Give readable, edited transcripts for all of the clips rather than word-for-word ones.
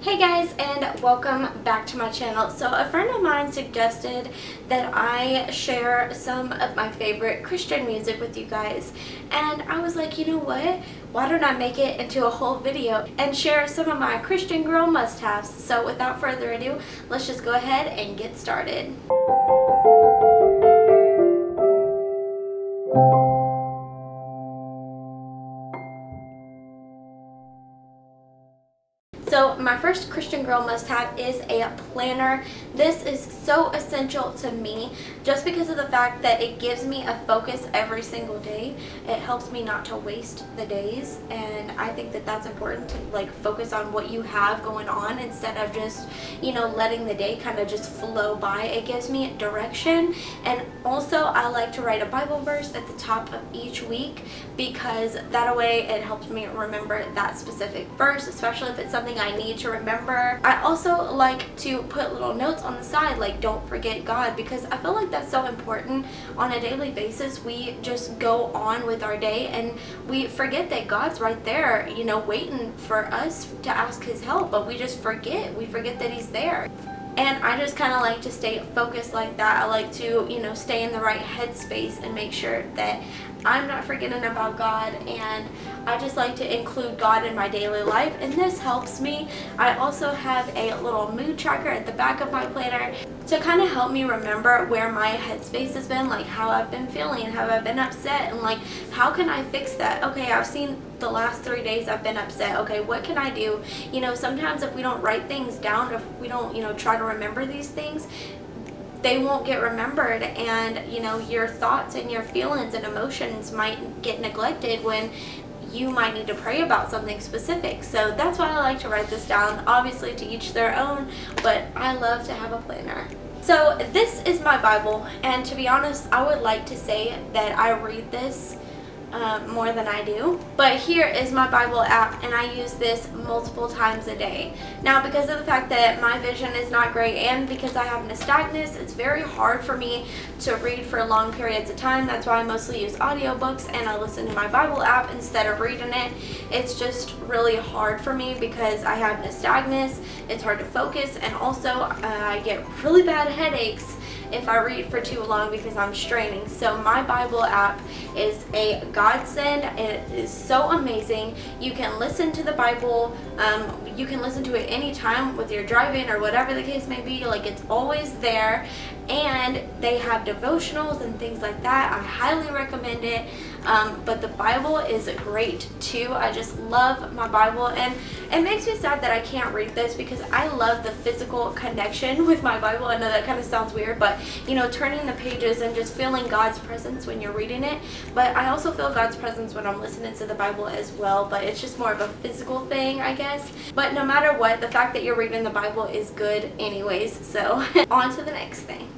Hey guys, and welcome back to my channel. So a friend of mine suggested that I share some of my favorite Christian music with you guys, and I was like, you know what, why don't I make it into a whole video and share some of my Christian girl must-haves. So without further ado, let's just go ahead and get started. So my first Christian girl must-have is a planner. This is so essential to me just because of the fact that it gives me a focus every single day. It helps me not to waste the days, and I think that that's important to focus on what you have going on instead of just, letting the day kind of just flow by. It gives me direction, and also I like to write a Bible verse at the top of each week because that way it helps me remember that specific verse, especially if it's something I need to remember. I also like to put little notes on the side like don't forget God, because I feel like that's so important. On a daily basis we just go on with our day and we forget that God's right there, waiting for us to ask his help, but we just forget. We forget that he's there. And I just kind of like to stay focused like that. I like to, stay in the right headspace and make sure that I'm not forgetting about God, and I just like to include God in my daily life, and this helps me. I also have a little mood tracker at the back of my planner to kind of help me remember where my headspace has been, like how I've been feeling, have I been upset, and like how can I fix that. Okay, I've seen the last 3 days I've been upset. Okay, what can I do? Sometimes if we don't write things down, if we don't, try to remember these things, they won't get remembered, and your thoughts and your feelings and emotions might get neglected when you might need to pray about something specific. So that's why I like to write this down. Obviously to each their own, but I love to have a planner. So this is my Bible, and to be honest, I would like to say that I read this more than I do, but here is my Bible app, and I use this multiple times a day. Now, because of the fact that my vision is not great and because I have nystagmus, it's very hard for me to read for long periods of time. That's why I mostly use audiobooks and I listen to my Bible app instead of reading it. It's just really hard for me because I have nystagmus. It's hard to focus, and also I get really bad headaches if I read for too long because I'm straining. So my Bible app is a godsend. It is so amazing. You can listen to the Bible, you can listen to it anytime with your driving or whatever the case may be. Like, it's always there, and they have devotionals and things like that. I highly recommend it. But the Bible is great too. I just love my Bible, and it makes me sad that I can't read this because I love the physical connection with my Bible. I know that kind of sounds weird, but turning the pages and just feeling God's presence when you're reading it. But I also feel God's presence when I'm listening to the Bible as well, but it's just more of a physical thing, I guess. But no matter what, the fact that you're reading the Bible is good anyways. So on to the next thing.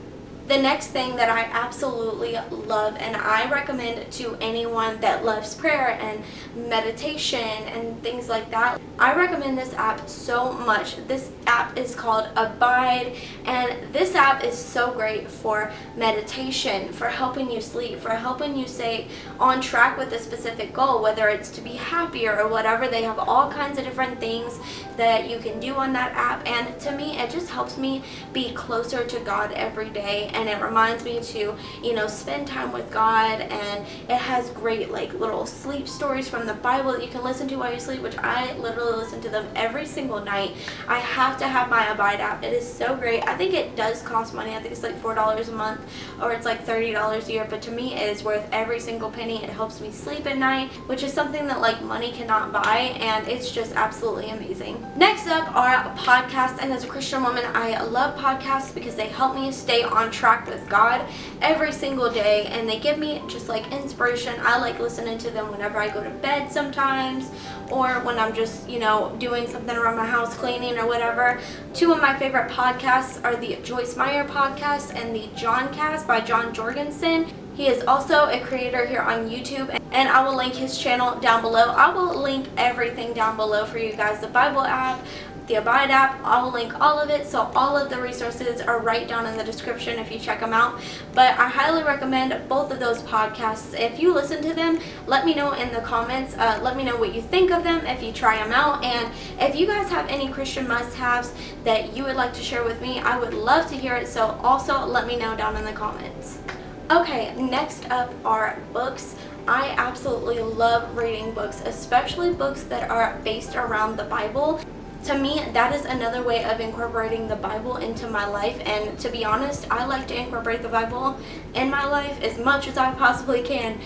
The next thing that I absolutely love, and I recommend to anyone that loves prayer and meditation and things like that, I recommend this app so much. This app is called Abide, and this app is so great for meditation, for helping you sleep, for helping you stay on track with a specific goal, whether it's to be happier or whatever. They have all kinds of different things that you can do on that app, and to me it just helps me be closer to God every day. And it reminds me to, spend time with God, and it has great little sleep stories from the Bible that you can listen to while you sleep, which I literally listen to them every single night. I have to have my Abide app. It is so great. I think it does cost money. I think it's like $4 a month, or it's like $30 a year, but to me it is worth every single penny. It helps me sleep at night, which is something that money cannot buy, and it's just absolutely amazing. Next up are podcasts, and as a Christian woman, I love podcasts because they help me stay on track with God every single day, and they give me just inspiration. I like listening to them whenever I go to bed sometimes, or when I'm just doing something around my house, cleaning or whatever. Two of my favorite podcasts are the Joyce Meyer podcast and the Johncast by John Jorgensen. He is also a creator here on YouTube, and I will link his channel down below. I will link everything down below for you guys. The Bible app, the Abide app. I'll link all of it, so all of the resources are right down in the description if you check them out. But I highly recommend both of those podcasts. If you listen to them, let me know in the comments. Let me know what you think of them if you try them out, and if you guys have any Christian must-haves that you would like to share with me, I would love to hear it, so also let me know down in the comments. Okay, next up are books. I absolutely love reading books, especially books that are based around the Bible. To me, that is another way of incorporating the Bible into my life, and to be honest, I like to incorporate the Bible in my life as much as I possibly can,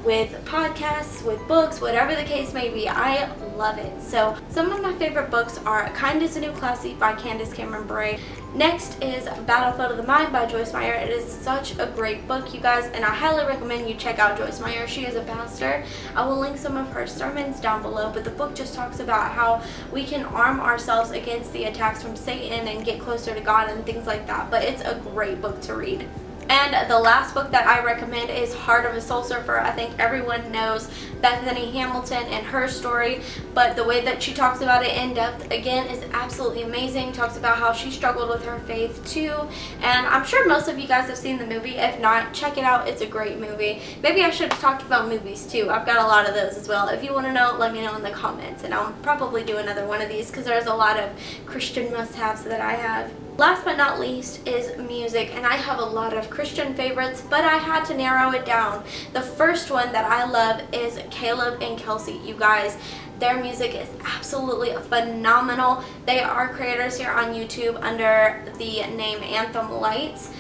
with podcasts, with books, whatever the case may be. I love it. So some of my favorite books are Kind is a New Classic by Candace Cameron Bure. Next is Battlefield of the Mind by Joyce Meyer. It is such a great book, you guys, and I highly recommend you check out Joyce Meyer. She is a pastor. I will link some of her sermons down below, but the book just talks about how we can arm ourselves against the attacks from Satan and get closer to God and things like that. But it's a great book to read. And the last book that I recommend is Heart of a Soul Surfer. I think everyone knows Bethany Hamilton and her story, but the way that she talks about it in depth, again, is absolutely amazing. Talks about how she struggled with her faith too, and I'm sure most of you guys have seen the movie. If not, check it out. It's a great movie. Maybe I should have talked about movies too. I've got a lot of those as well. If you want to know, let me know in the comments, and I'll probably do another one of these because there's a lot of Christian must-haves that I have. Last but not least is music, and I have a lot of Christian favorites, but I had to narrow it down. The first one that I love is Caleb and Kelsey. You guys, their music is absolutely phenomenal. They are creators here on YouTube under the name Anthem Lights.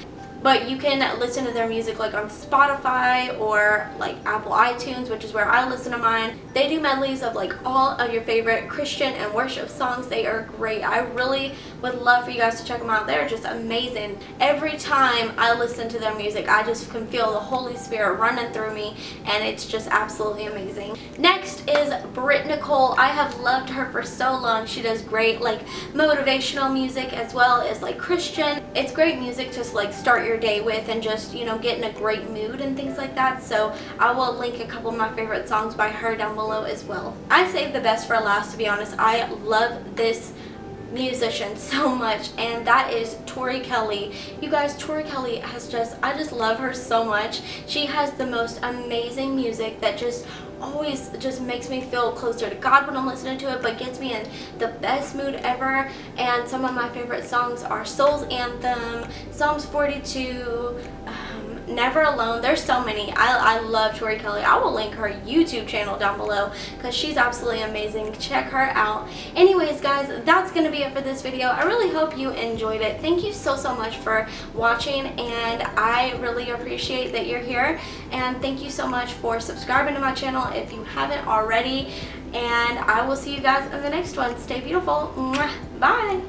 But you can listen to their music like on Spotify or like Apple iTunes, which is where I listen to mine. They do medleys of like all of your favorite Christian and worship songs. They are great. I really would love for you guys to check them out. They're just amazing. Every time I listen to their music, I just can feel the Holy Spirit running through me, and it's just absolutely amazing. Next is Britt Nicole. I have loved her for so long. She does great like motivational music as well as like Christian. It's great music to like start your day with and just, you know, get in a great mood and things like that. So I will link a couple of my favorite songs by her down below as well. I saved the best for last, to be honest. I love this musician so much, and that is Tori Kelly. You guys, Tori Kelly has just, I just love her so much. She has the most amazing music that just always just makes me feel closer to God when I'm listening to it, but gets me in the best mood ever. And some of my favorite songs are Soul's Anthem, Psalms 42, Never Alone. There's so many. I love Tori Kelly. I will link her YouTube channel down below because she's absolutely amazing. Check her out. Anyways, guys, that's going to be it for this video. I really hope you enjoyed it. Thank you so much for watching, and I really appreciate that you're here. And thank you so much for subscribing to my channel if you haven't already. And I will see you guys in the next one. Stay beautiful. Mwah. Bye.